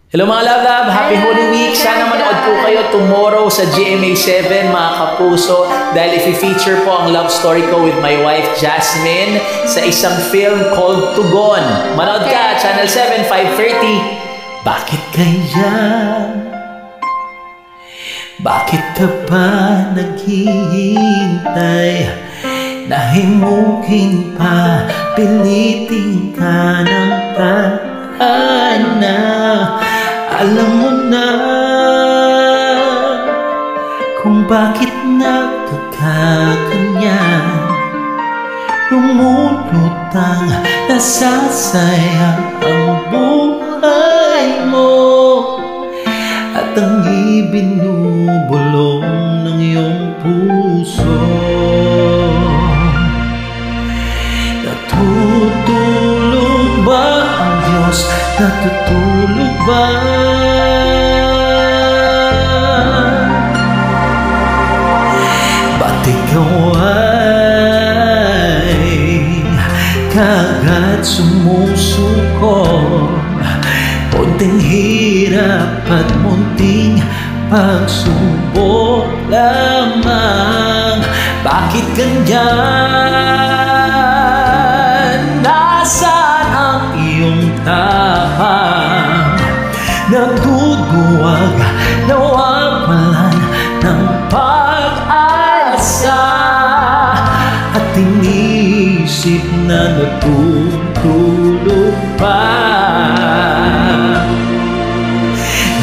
Hello mga love-love! Happy Holy Week! Sana manood po kayo tomorrow sa GMA7 mga kapuso dahil i-feature po ang love story ko with my wife Jasmine sa isang film called Tugon. Manood ka! Channel 7, 5:30. Bakit kaya? Bakit ka ba naghihintay? Nahimukin pa, pilitin ka ng tahanan. Alam mo na kung bakit nagkakaganyan. Lumulutang, nasasayang ang buhay mo at ang ibinubulong ng iyong puso. Natutulog ba ang Diyos? Natutulog ba? Ba't ikaw ay kagad sumusuko? Munting hirap at munting pagsubok lamang. Bakit ganyan? Nasaan ang iyong tapang? Nagduduwag, nawawalan ng pag-asa at inisip na natutulog pa.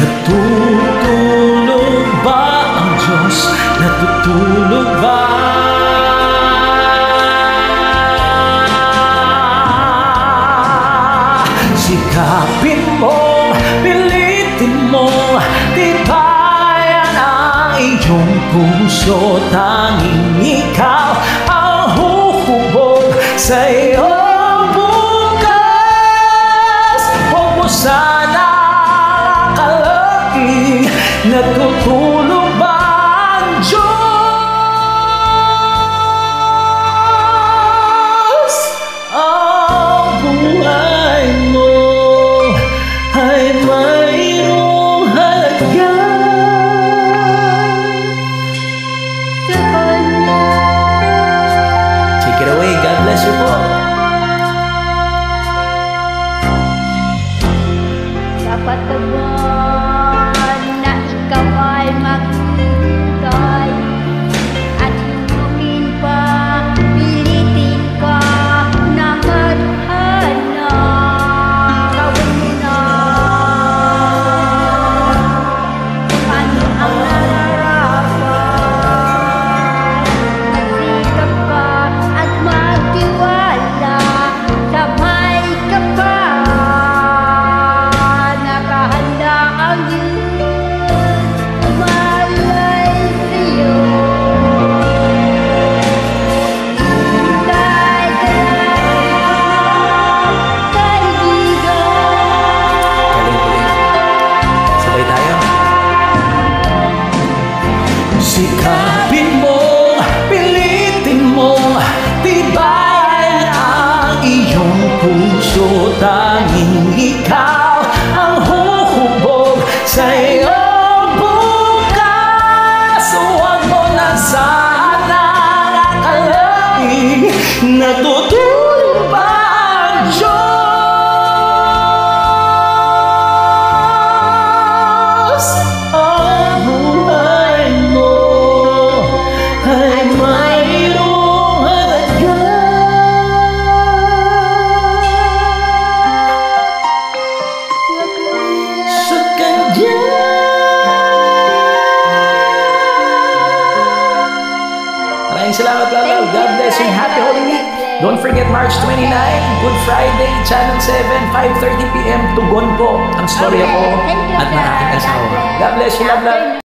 Natutulog ba ang Diyos? Natutulog ba? Sikapin mo, pilitin mo, tibayan ang iyong puso. Tanging ikaw ang huhubog sa iyong bukas. Huwag mo sana akalain, natutulog ba ang Diyos? Ang buhay mo ay mayroong halaga sa Kanya. Take it away. God bless you po. Dapat naman na ikaw ay maghintay at himukin pa, pilitin ka na madhana. Gawin mo na ano ang nararapat. Magsikap ka at magtiwala, sabay ka pa. Nakahanda ang Diyos, malay sa'yo. Hintay ka lang, kaibigan. Galing-galing. Sabay tayo. Sikapin mo, pilitin mo, tibayan ang iyong puso. Tanging ikaw ang huhubog sa iyong bukas. Huwag mo na sana akalain, natutulog ba ang Diyos? Ang buhay mo ay mayroong halaga sa Kanya. Maraming salamat, love. God bless you. Happy Holy Week. Don't forget March 29, Good Friday, Channel 7, 5:30 p.m. Tugon po ang story ako Thank you, at ng aking asawa. God bless. God bless you, love.